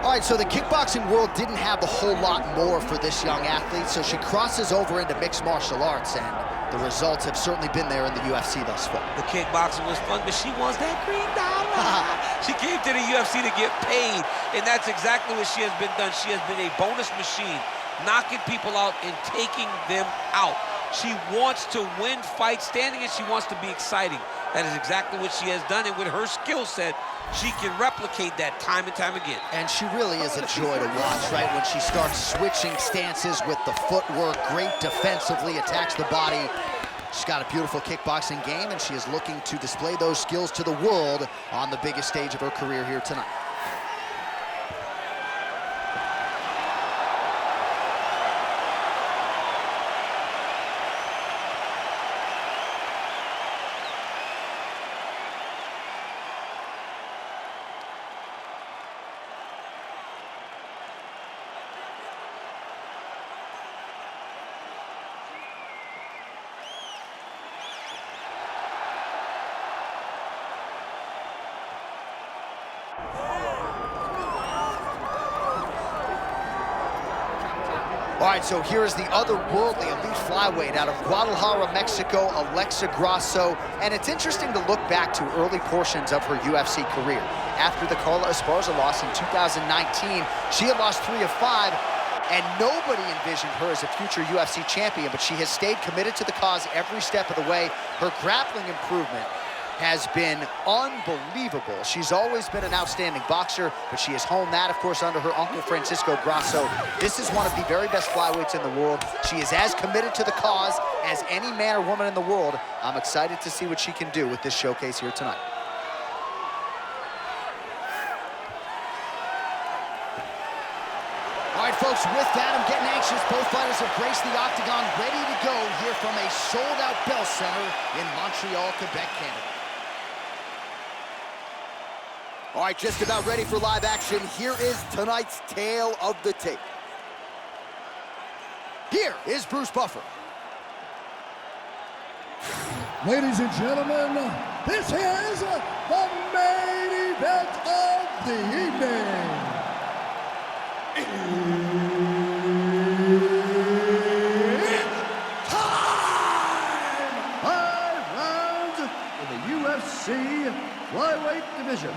All right, so the kickboxing world didn't have a whole lot more for this young athlete, so she crosses over into mixed martial arts, and the results have certainly been there in the UFC thus far. The kickboxing was fun, but she wants that green dollar. She came to the UFC to get paid, and that's exactly what she has been done. She has been a bonus machine, knocking people out and taking them out. She wants to win fights standing, and she wants to be exciting. That is exactly what she has done, and with her skill set, she can replicate that time and time again. And she really is a joy to watch, right? When she starts switching stances with the footwork, great defensively, attacks the body. She's got a beautiful kickboxing game, and she is looking to display those skills to the world on the biggest stage of her career here tonight. All right, so here is the otherworldly elite flyweight out of Guadalajara, Mexico, Alexa Grasso. And it's interesting to look back to early portions of her UFC career. After the Carla Esparza loss in 2019, she had lost 3 of 5, and nobody envisioned her as a future UFC champion, but she has stayed committed to the cause every step of the way. Her grappling improvement has been unbelievable. She's always been an outstanding boxer, but she has honed that, of course, under her uncle, Francisco Grasso. This is one of the very best flyweights in the world. She is as committed to the cause as any man or woman in the world. I'm excited to see what she can do with this showcase here tonight. All right, folks, with that, I'm getting anxious. Both fighters have graced the octagon, ready to go here from a sold-out Bell Center in Montreal, Quebec, Canada. All right, just about ready for live action. Here is tonight's tale of the tape. Here is Bruce Buffer. Ladies and gentlemen, this is the main event of the evening. It's time! 5 rounds in the UFC flyweight division.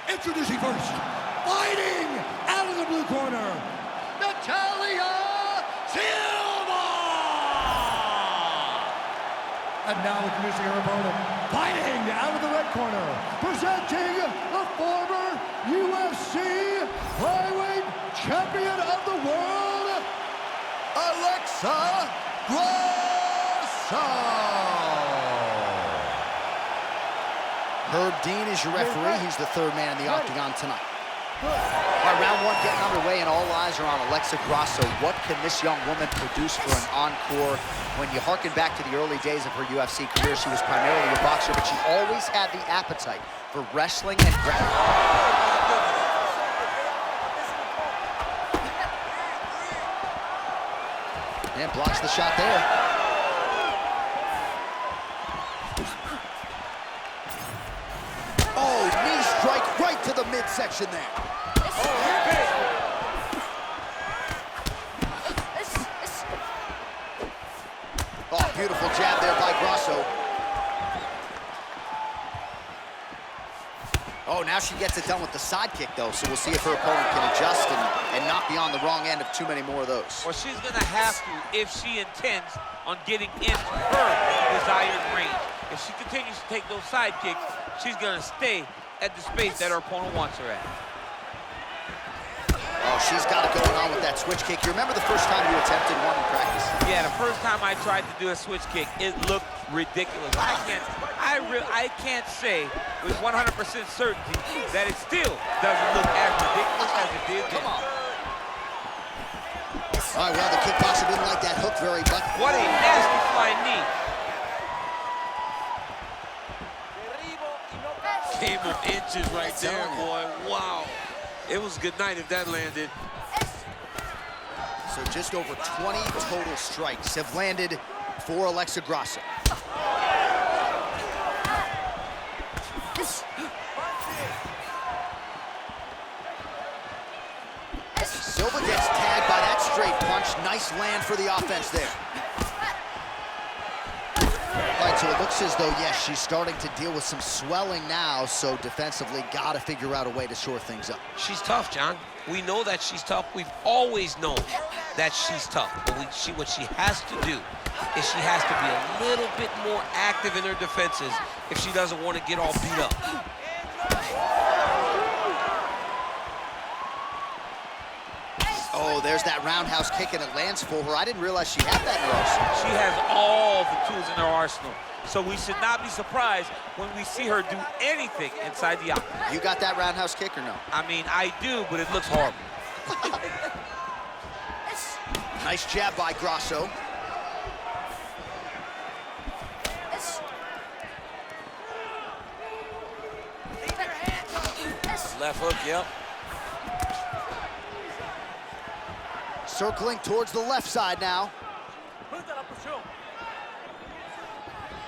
Introducing first, fighting out of the blue corner, Natalia Silva! And now introducing her opponent, fighting out of the red corner, presenting the former UFC flyweight champion of the world, Alexa Grasso! Herb Dean is your referee. He's the third man in the octagon tonight. All right, round one getting underway, and all eyes are on Alexa Grasso. What can this young woman produce for an encore? When you harken back to the early days of her UFC career, she was primarily a boxer, but she always had the appetite for wrestling and grappling. And blocks the shot there. Oh, knee strike right to the midsection there. Oh, beautiful jab there by Grasso. Oh, now she gets it done with the side kick, though, so we'll see if her opponent can adjust and not be on the wrong end of too many more of those. Well, she's going to have to if she intends on getting into her desired range. If she continues to take those side kicks, she's going to stay at the space that her opponent wants her at. Oh, she's got it going on with that switch kick. You remember the first time you attempted one in practice? Yeah, the first time I tried to do a switch kick, it looked ridiculous. I can't say with 100% certainty that it still doesn't look as ridiculous as it did then. Come on. All right, well, the kickboxer didn't like that hook very much. What a nasty flying knee. Came of inches right there, boy. Wow. It was a good night if that landed. So just over 20 total strikes have landed for Alexa Grasso. Silva gets tagged by that straight punch. Nice land for the offense there. All right, so it looks as though, yes, she's starting to deal with some swelling now, so defensively, gotta figure out a way to shore things up. She's tough, John. We know that she's tough. We've always known that she's tough. But what she has to do is she has to be a little bit more active in her defenses if she doesn't want to get all beat up. Oh, there's that roundhouse kick, and it lands for her. I didn't realize she had that in her arsenal. She has all the tools in her arsenal. So we should not be surprised when we see her do anything inside the octagon. You got that roundhouse kick or no? I mean, I do, but it looks horrible. Nice jab by Grasso. Left hook, yep. Circling towards the left side now.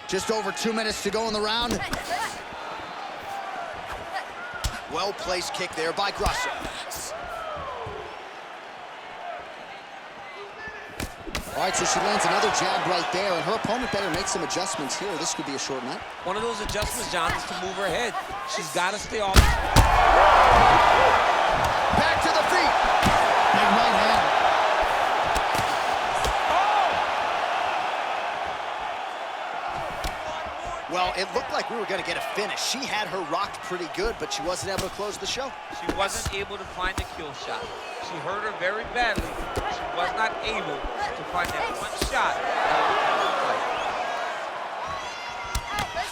Just over 2 minutes to go in the round. Well-placed kick there by Grasso. All right, so she lands another jab right there, and her opponent better make some adjustments here. This could be a short night. One of those adjustments, John, is to move her head. She's got to stay off. Back to the feet. Big right hand. Well, it looked like we were going to get a finish. She had her rocked pretty good, but she wasn't able to close the show. She wasn't able to find the kill shot. She hurt her very badly. She was not able to find that one shot.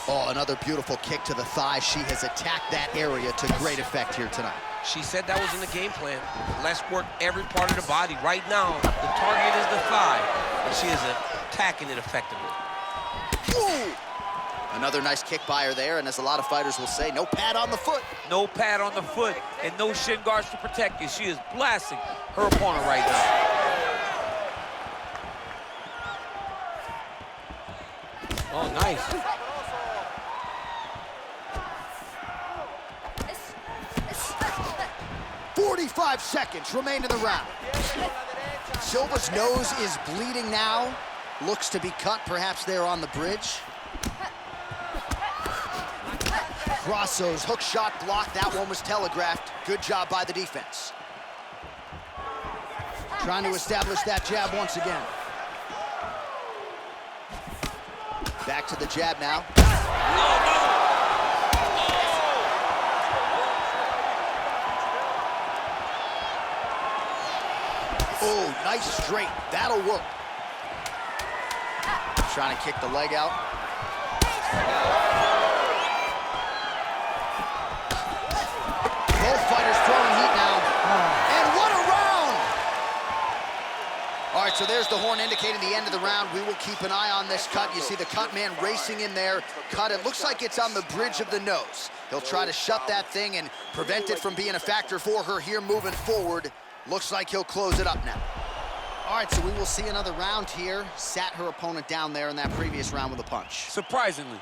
Oh, another beautiful kick to the thigh. She has attacked that area to great effect here tonight. She said that was in the game plan. Let's work every part of the body. Right now, the target is the thigh, and she is attacking it effectively. Ooh! Another nice kick by her there, and as a lot of fighters will say, no pad on the foot. No pad on the foot and no shin guards to protect you. She is blasting her opponent right now. Oh, nice. "45 seconds remain in the round. Silva's nose is bleeding now. Looks to be cut, perhaps there on the bridge. Grasso's hook shot blocked. That one was telegraphed. Good job by the defense. Trying to establish that jab once again. Back to the jab now. Oh, nice straight. That'll work. Trying to kick the leg out. Both fighters throwing heat now. And what a round! All right, so there's the horn indicating the end of the round. We will keep an eye on this cut. You see the cut man racing in there. Cut, it looks like it's on the bridge of the nose. He'll try to shut that thing and prevent it from being a factor for her here moving forward. Looks like he'll close it up now. All right, so we will see another round here. Sat her opponent down there in that previous round with a punch. Surprisingly,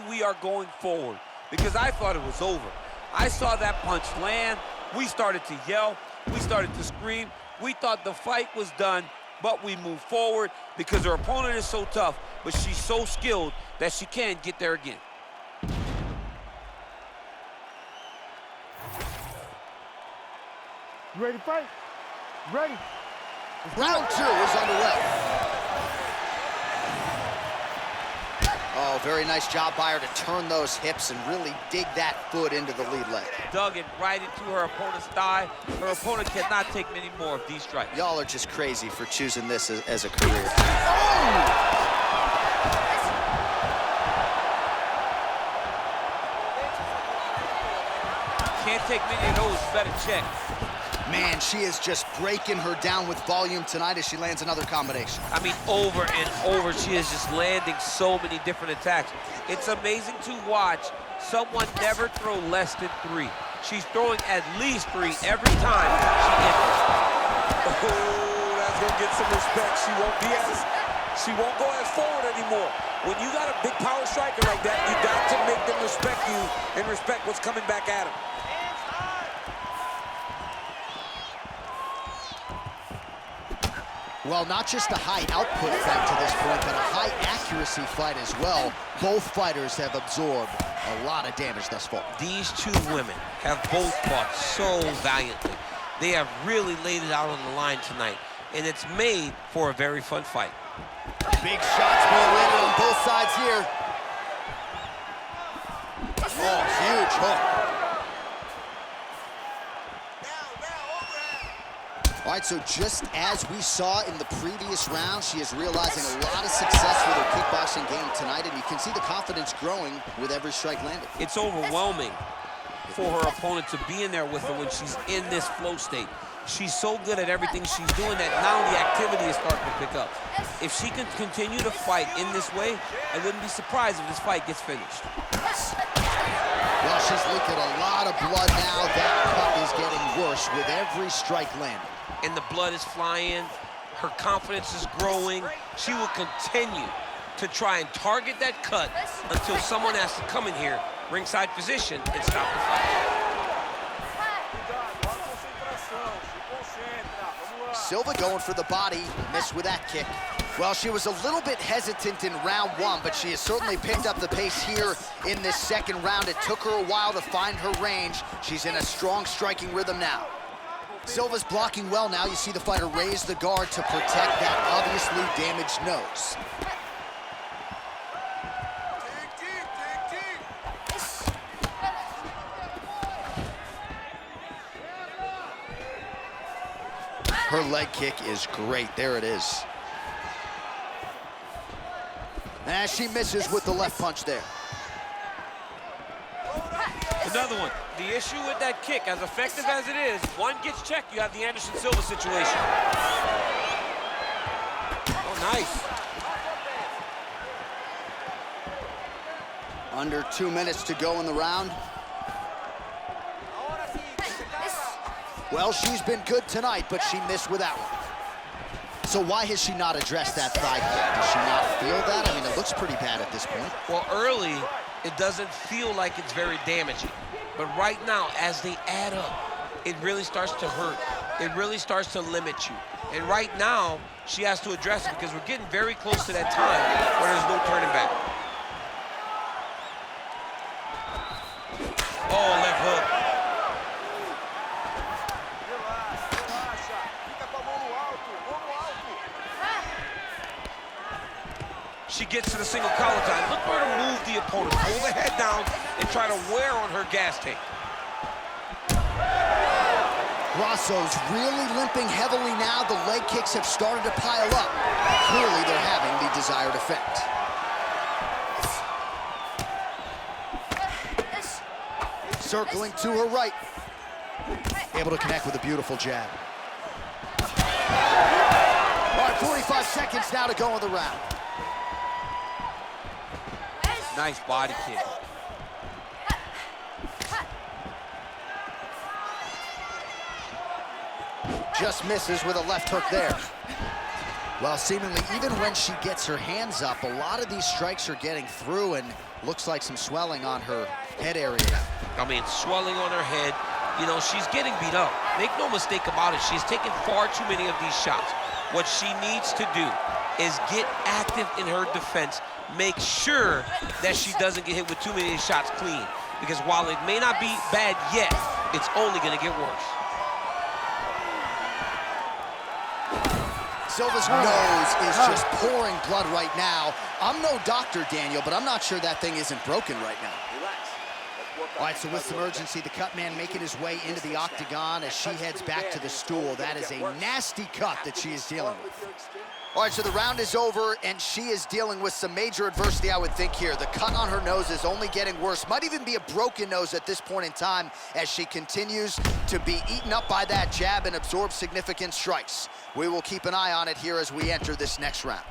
we are going forward because I thought it was over. I saw that punch land. We started to yell. We started to scream. We thought the fight was done, but we moved forward because her opponent is so tough, but she's so skilled that she can get there again. You ready to fight? Ready. Round 2 is underway. Oh, very nice job by her to turn those hips and really dig that foot into the lead leg. Dug it right into her opponent's thigh. Her opponent cannot take many more of these strikes. Y'all are just crazy for choosing this as a career. Oh! Can't take many of those, better check. Man, she is just breaking her down with volume tonight as she lands another combination. I mean, over and over, she is just landing so many different attacks. It's amazing to watch someone never throw less than 3. She's throwing at least 3 every time she enters. Oh, that's gonna get some respect. She won't go as forward anymore. When you got a big power striker like that, you got to make them respect you and respect what's coming back at them. Well, not just a high output fight to this point, but a high accuracy fight as well. Both fighters have absorbed a lot of damage thus far. These two women have both fought so valiantly. They have really laid it out on the line tonight, and it's made for a very fun fight. Big shots being landed on both sides here. Oh, huge hook. All right, so just as we saw in the previous round, she is realizing a lot of success with her kickboxing game tonight, and you can see the confidence growing with every strike landed. It's overwhelming for her opponent to be in there with her when she's in this flow state. She's so good at everything she's doing that now the activity is starting to pick up. If she can continue to fight in this way, I wouldn't be surprised if this fight gets finished. Well, she's leaking a lot of blood now. That cut is getting worse with every strike landed. And the blood is flying, her confidence is growing. She will continue to try and target that cut until someone has to come in here, ringside position, and stop the fight. Silva going for the body, missed with that kick. Well, she was a little bit hesitant in round one, but she has certainly picked up the pace here in this second round. It took her a while to find her range. She's in a strong striking rhythm now. Silva's blocking well now. You see the fighter raise the guard to protect that obviously damaged nose. Her leg kick is great. There it is. And she misses with the left punch there. Another one. The issue with that kick, as effective as it is, one gets checked, you have the Anderson Silva situation. Oh, nice. Under 2 minutes to go in the round. Well, she's been good tonight, but she missed with that one. So why has she not addressed that thigh kick? Does she not feel that? I mean, it looks pretty bad at this point. Well, early, it doesn't feel like it's very damaging. But right now, as they add up, it really starts to hurt. It really starts to limit you. And right now, she has to address it because we're getting very close to that time where there's no turning back. Oh, left hook. She gets to the single collar time. Look for her to move the opponent. Pull the head down and try to wear on her gas tank. Grasso's really limping heavily now. The leg kicks have started to pile up. Clearly, they're having the desired effect. Circling to her right. Able to connect with a beautiful jab. All right, 45 seconds now to go in the round. Nice body kick. Just misses with a left hook there. Well, seemingly, even when she gets her hands up, a lot of these strikes are getting through, and looks like some swelling on her head area. I mean, swelling on her head. You know, she's getting beat up. Make no mistake about it. She's taken far too many of these shots. What she needs to do is get active in her defense. Make sure that she doesn't get hit with too many shots clean. Because while it may not be bad yet, it's only going to get worse. Silva's nose is just pouring blood right now. I'm no doctor, Daniel, but I'm not sure that thing isn't broken right now. All right, so with some urgency, the cut man making his way into the octagon as she heads back to the stool. That is a nasty cut that she is dealing with. All right, so the round is over, and she is dealing with some major adversity, I would think, here. The cut on her nose is only getting worse. Might even be a broken nose at this point in time as she continues to be eaten up by that jab and absorb significant strikes. We will keep an eye on it here as we enter this next round.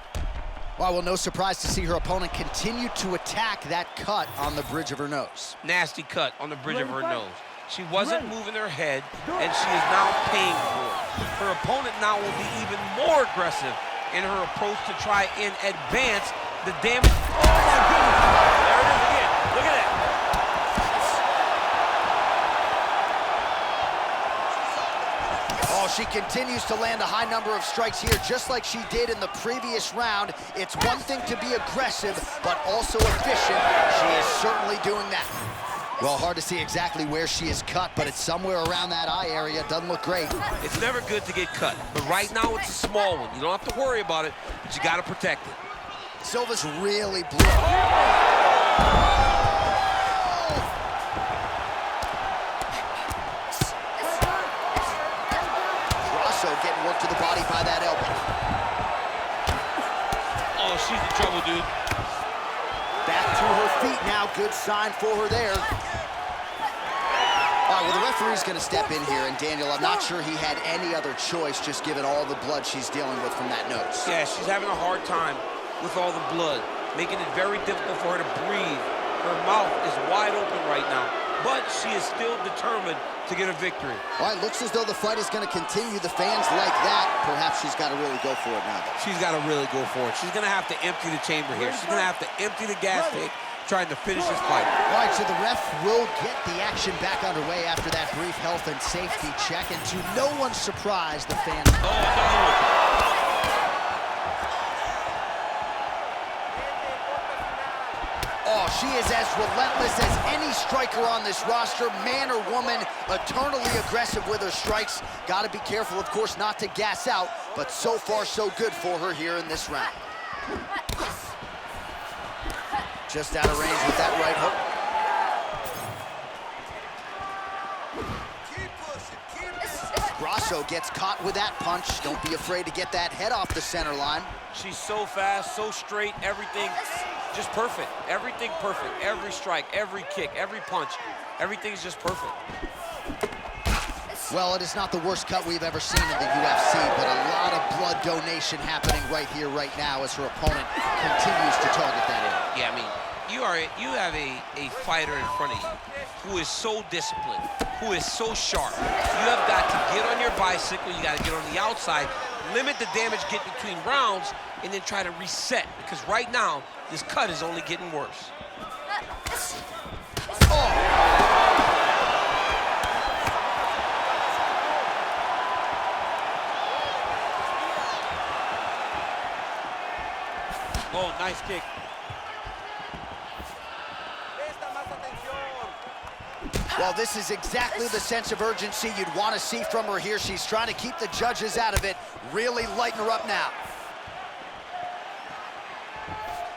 Well, no surprise to see her opponent continue to attack that cut on the bridge of her nose. Nasty cut on the bridge of her nose. She wasn't moving her head, and she is now paying for it. Her opponent now will be even more aggressive in her approach to try and advance the damage. Oh, my goodness. There it is again. Look at that. Oh, Oh, she continues to land a high number of strikes here, just like she did in the previous round. It's one thing to be aggressive, but also efficient. She is certainly doing that. Well, hard to see exactly where she is cut, but it's somewhere around that eye area. Doesn't look great. It's never good to get cut, but right now it's a small one. You don't have to worry about it, but you got to protect it. Silva's really blue. Grasso getting worked to the body by that elbow. Oh, she's in trouble, dude. Back to her feet now. Good sign for her there. All right, well, the referee's going to step in here, and Daniel, I'm not sure he had any other choice, just given all the blood she's dealing with from that nose. Yeah, she's having a hard time with all the blood, making it very difficult for her to breathe. Her mouth is wide open right now, but she is still determined to get a victory. All right, looks as though the fight is going to continue. The fans like that. Perhaps she's got to really go for it now. She's got to really go for it. She's going to have to empty the chamber here. She's going to have to empty the gas tank trying to finish this fight. All right, so the ref will get the action back underway after that brief health and safety check, and to no one's surprise, the fans... Oh, no. Oh, she is as relentless as any striker on this roster, man or woman, eternally aggressive with her strikes. Got to be careful, of course, not to gas out, but so far so good for her here in this round. Just out of range with that right hook. Grasso gets caught with that punch. Don't be afraid to get that head off the center line. She's so fast, so straight, everything just perfect. Everything perfect. Every strike, every kick, every punch, everything's just perfect. Well, it is not the worst cut we've ever seen in the UFC, but a lot of blood donation happening right here, right now, as her opponent continues to target that area. Yeah, I mean, you have a fighter in front of you who is so disciplined, who is so sharp. You have got to get on your bicycle, you got to get on the outside, limit the damage get between rounds, and then try to reset, because right now, this cut is only getting worse. Oh, nice kick. Well, this is exactly the sense of urgency you'd want to see from her here. She's trying to keep the judges out of it, really lighten her up now.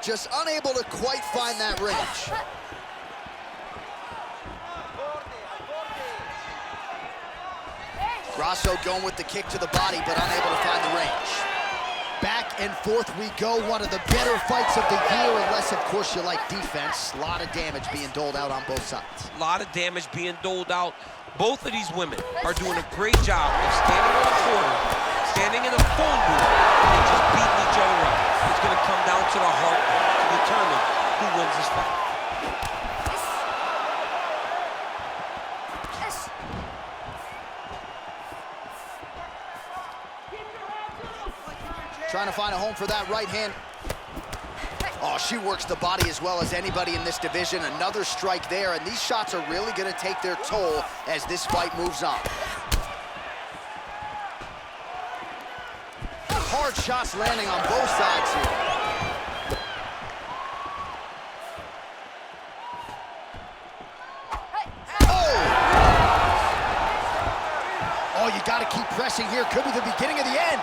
Just unable to quite find that range. Grasso going with the kick to the body, but unable to find the range. Back and forth we go, one of the better fights of the year, unless, of course, you like defense. A lot of damage being doled out on both sides. A lot of damage being doled out. Both of these women are doing a great job of standing on the corner, standing in a phone booth, and just beating each other up. It's going to come down to the heart to determine who wins this fight. Trying to find a home for that right hand. Oh, she works the body as well as anybody in this division. Another strike there, and these shots are really going to take their toll as this fight moves on. Hard shots landing on both sides here. Oh, you got to keep pressing here. Could be the beginning of the end.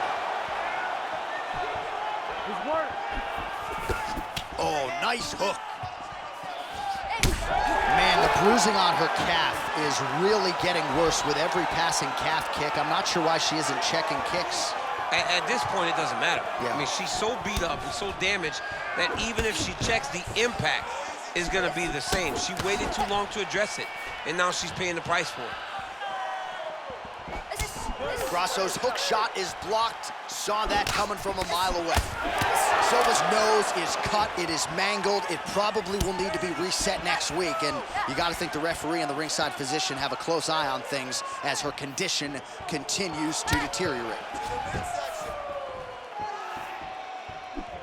Oh, nice hook. Man, the bruising on her calf is really getting worse with every passing calf kick. I'm not sure why she isn't checking kicks. At this point, it doesn't matter. Yeah. I mean, she's so beat up and so damaged that even if she checks, the impact is going to be the same. She waited too long to address it, and now she's paying the price for it. Grasso's hook shot is blocked. Saw that coming from a mile away. Silva's nose is cut. It is mangled. It probably will need to be reset next week. And you got to think the referee and the ringside physician have a close eye on things as her condition continues to deteriorate.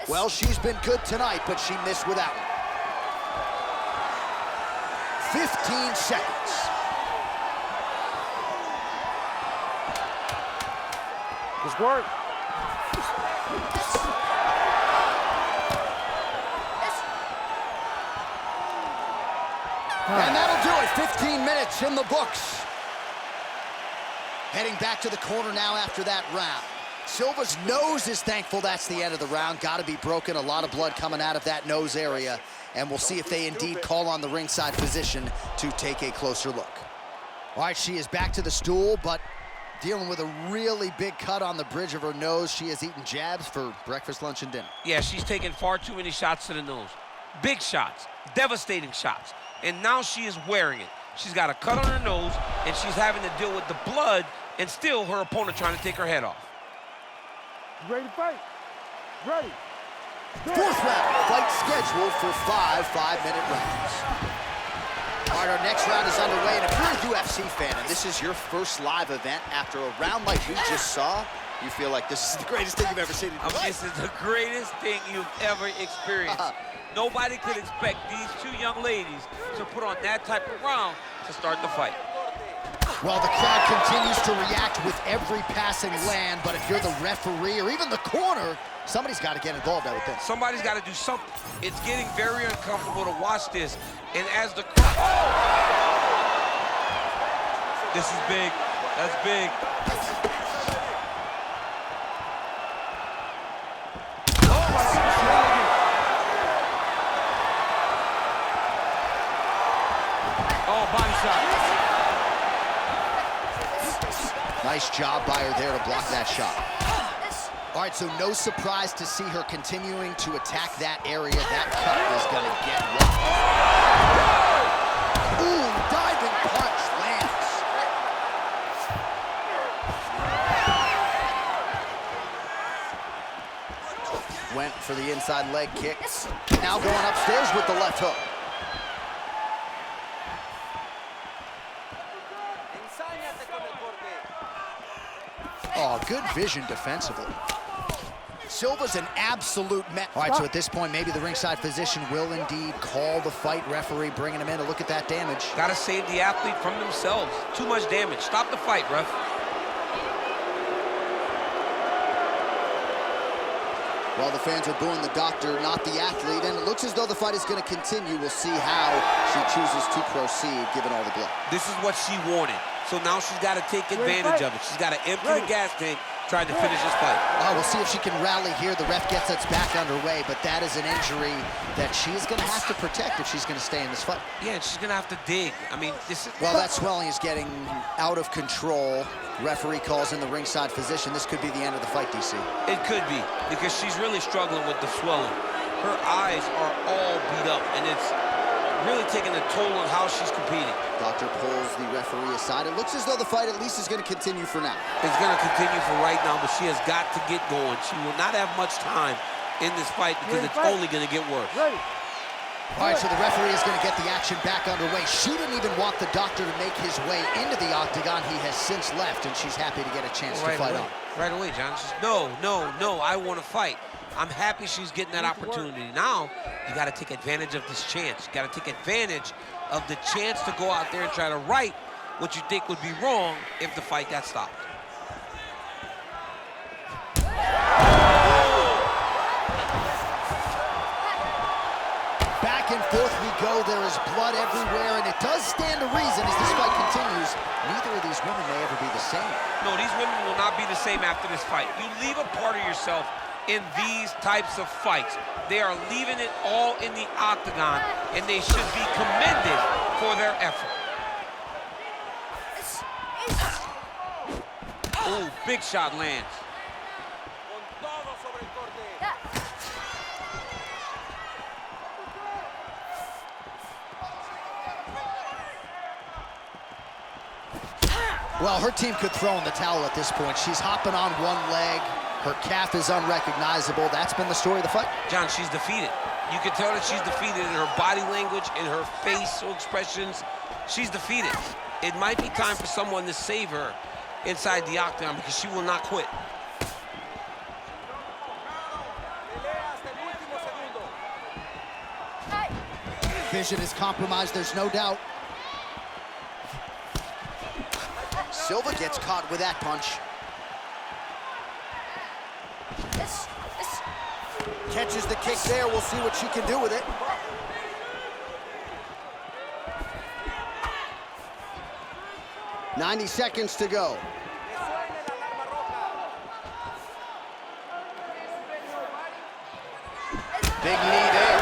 Well, she's been good tonight, but she missed with that one. 15 seconds. Just work. And that'll do it. 15 minutes in the books. Heading back to the corner now after that round. Silva's nose is thankful that's the end of the round. Got to be broken. A lot of blood coming out of that nose area. And we'll see if they indeed call on the ringside physician to take a closer look. All right, she is back to the stool, but dealing with a really big cut on the bridge of her nose. She has eaten jabs for breakfast, lunch, and dinner. Yeah, she's taken far too many shots to the nose. Big shots, devastating shots. And now she is wearing it. She's got a cut on her nose, and she's having to deal with the blood and still her opponent trying to take her head off. Ready to fight? Ready. Fourth round, fight scheduled for 5 5-minute rounds. All right, our next round is underway, and if you're a UFC fan and this is your first live event after a round like we just saw, you feel like this is the greatest thing you've ever seen in your life. This is the greatest thing you've ever experienced. Nobody could expect these two young ladies to put on that type of round to start the fight. Well, the crowd continues to react with every passing land, but if you're the referee or even the corner, somebody's got to get involved, I would think. Somebody's got to do something. It's getting very uncomfortable to watch this. And as the crowd... This is big. That's big. Oh, body shot. Nice job by her there to block that shot. All right, so no surprise to see her continuing to attack that area. That cut is going to get rough. Ooh, diving punch lands. Went for the inside leg kick. Now going upstairs with the left hook. Oh, good vision defensively. Silva's an absolute mess. All right, so at this point, maybe the ringside physician will indeed call the fight. Referee bringing him in to look at that damage. Got to save the athlete from themselves. Too much damage. Stop the fight, ref. Well, the fans are booing the doctor, not the athlete, and it looks as though the fight is going to continue. We'll see how she chooses to proceed, given all the blood. This is what she wanted. So now she's got to take advantage of it. She's got to empty the gas tank, trying to finish this fight. We'll see if she can rally here. The ref gets us back underway, but that is an injury that she's going to have to protect if she's going to stay in this fight. Yeah, and she's going to have to dig. I mean, this is... Well, that swelling is getting out of control. Referee calls in the ringside physician. This could be the end of the fight, DC. It could be, because she's really struggling with the swelling. Her eyes are all beat up, and it's really taking a toll on how she's competing. Doctor pulls the referee aside. It looks as though the fight at least is going to continue for now. It's going to continue for right now, but she has got to get going. She will not have much time in this fight because it's only going to get worse. Ready. All right, so the referee is going to get the action back underway. She didn't even want the doctor to make his way into the octagon. He has since left, and she's happy to get a chance to fight on. Right away, John. She's, no, I want to fight. I'm happy she's getting that opportunity. Now, you got to take advantage of this chance. You got to take advantage of the chance to go out there and try to right what you think would be wrong if the fight got stopped. Back and forth we go. There is blood everywhere, and it does stand to reason as this fight continues. Neither of these women may ever be the same. No, these women will not be the same after this fight. You leave a part of yourself in these types of fights. They are leaving it all in the octagon, and they should be commended for their effort. Ooh, big shot lands. Well, her team could throw in the towel at this point. She's hopping on one leg. Her calf is unrecognizable. That's been the story of the fight. John, she's defeated. You can tell that she's defeated in her body language, in her facial expressions. She's defeated. It might be time for someone to save her inside the octagon because she will not quit. Vision is compromised, there's no doubt. Silva gets caught with that punch. Catches the kick there. We'll see what she can do with it. "90 seconds to go. Big knee there.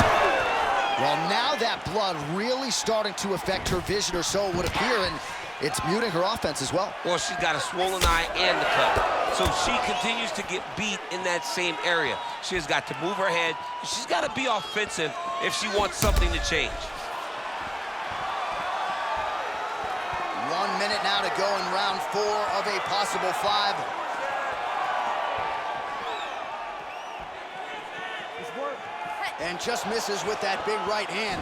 Well, now that blood really starting to affect her vision, or so it would appear, and it's muting her offense as well. Well, she's got a swollen eye and the cut. So she continues to get beat in that same area. She has got to move her head. She's got to be offensive if she wants something to change. 1 minute now to go in round 4 of a possible 5. And just misses with that big right hand.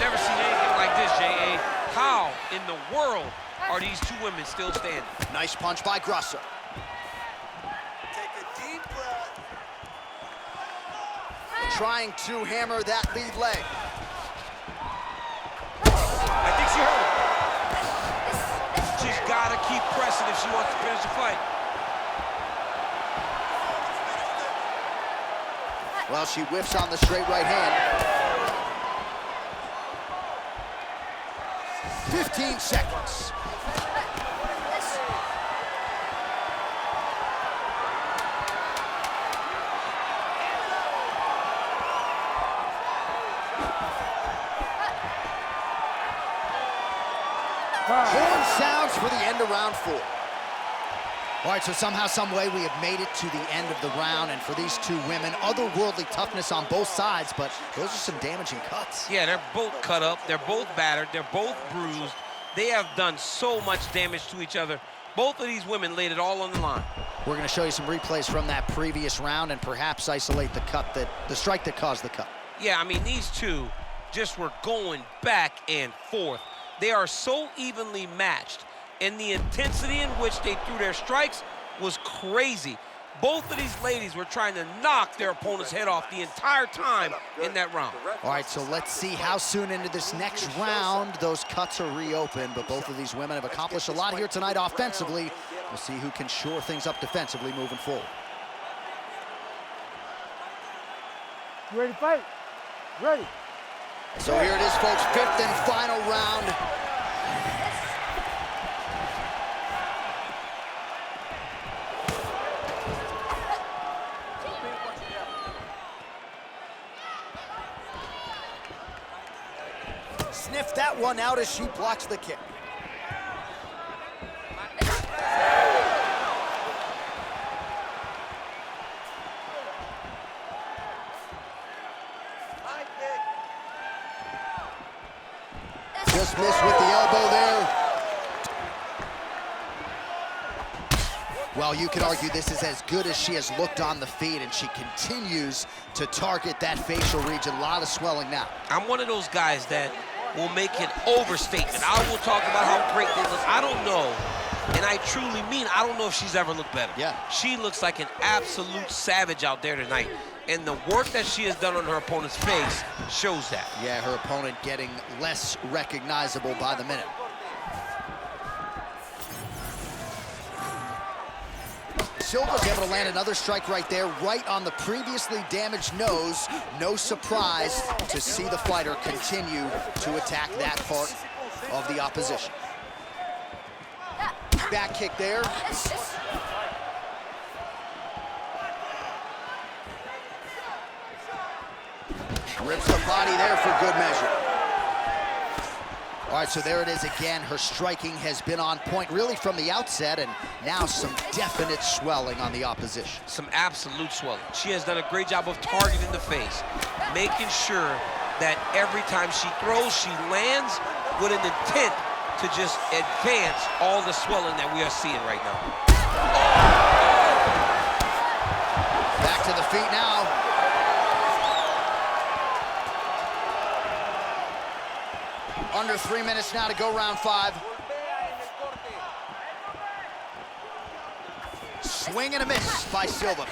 Never seen anything like this, J.A. How in the world are these two women still standing? Nice punch by Grasso. Take a deep breath. Trying to hammer that lead leg. I think she hurt her. She's got to keep pressing if she wants to finish the fight. Well, she whiffs on the straight right hand. 15 seconds. Horn sounds for the end of round 4. All right, so somehow, some way, we have made it to the end of the round, and for these two women, otherworldly toughness on both sides, but those are some damaging cuts. Yeah, they're both cut up, they're both battered, they're both bruised. They have done so much damage to each other. Both of these women laid it all on the line. We're going to show you some replays from that previous round and perhaps isolate the strike that caused the cut. Yeah, I mean, these two just were going back and forth. They are so evenly matched, and the intensity in which they threw their strikes was crazy. Both of these ladies were trying to knock their opponent's head off the entire time in that round. All right, so let's see how soon into this next round those cuts are reopened, but both of these women have accomplished a lot here tonight offensively. We'll see who can shore things up defensively moving forward. You ready to fight? Ready. So here it is, folks, 5th and final round. Sniff that one out as she blocks the kick. Just missed with the elbow there. Well, you could argue this is as good as she has looked on the feet, and she continues to target that facial region. A lot of swelling now. I'm one of those guys that will make an overstatement. I will talk about how great they look. I don't know, and I truly mean I don't know if she's ever looked better. Yeah. She looks like an absolute savage out there tonight. And the work that she has done on her opponent's face shows that. Yeah, her opponent getting less recognizable by the minute. Silva's able to land another strike right there, right on the previously damaged nose. No surprise to see the fighter continue to attack that part of the opposition. Back kick there. Rips the body there for good measure. All right, so there it is again. Her striking has been on point really from the outset, and now some definite swelling on the opposition. Some absolute swelling. She has done a great job of targeting the face, making sure that every time she throws, she lands with an intent to just advance all the swelling that we are seeing right now. Back to the feet now. Under 3 minutes now to go round 5. Swing and a miss by Silva.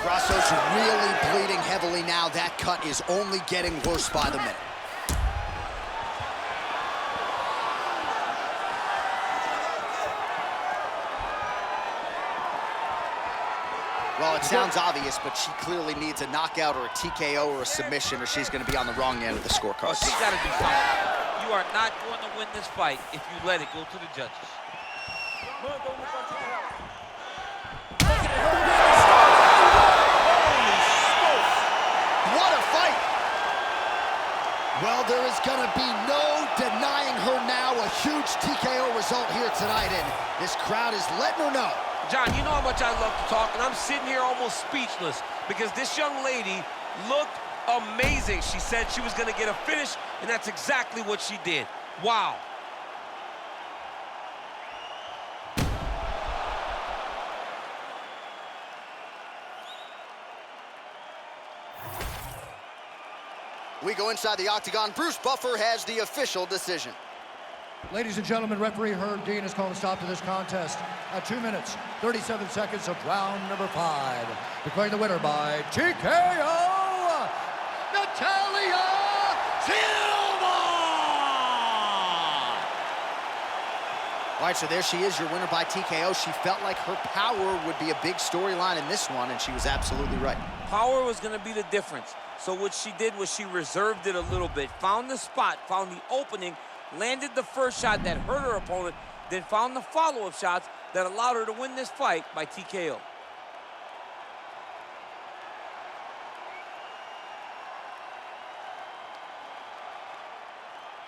Grasso's really bleeding heavily now. That cut is only getting worse by the minute. Well, it sounds obvious, but she clearly needs a knockout or a TKO or a submission, or she's going to be on the wrong end of the scorecard. Oh, she's got to do something. You are not going to win this fight if you let it go to the judges. What a fight! Well, there is going to be no denying her now. A huge TKO result here tonight, and this crowd is letting her know. John, you know how much I love to talk, and I'm sitting here almost speechless because this young lady looked amazing. She said she was going to get a finish, and that's exactly what she did. Wow. We go inside the octagon. Bruce Buffer has the official decision. Ladies and gentlemen, referee Herb Dean has called a stop to this contest at 2 minutes, 37 seconds of round number 5. Declaring the winner by TKO, Natalia Silva! All right, so there she is, your winner by TKO. She felt like her power would be a big storyline in this one, and she was absolutely right. Power was going to be the difference. So what she did was she reserved it a little bit, found the spot, found the opening, landed the first shot that hurt her opponent, then found the follow-up shots that allowed her to win this fight by TKO.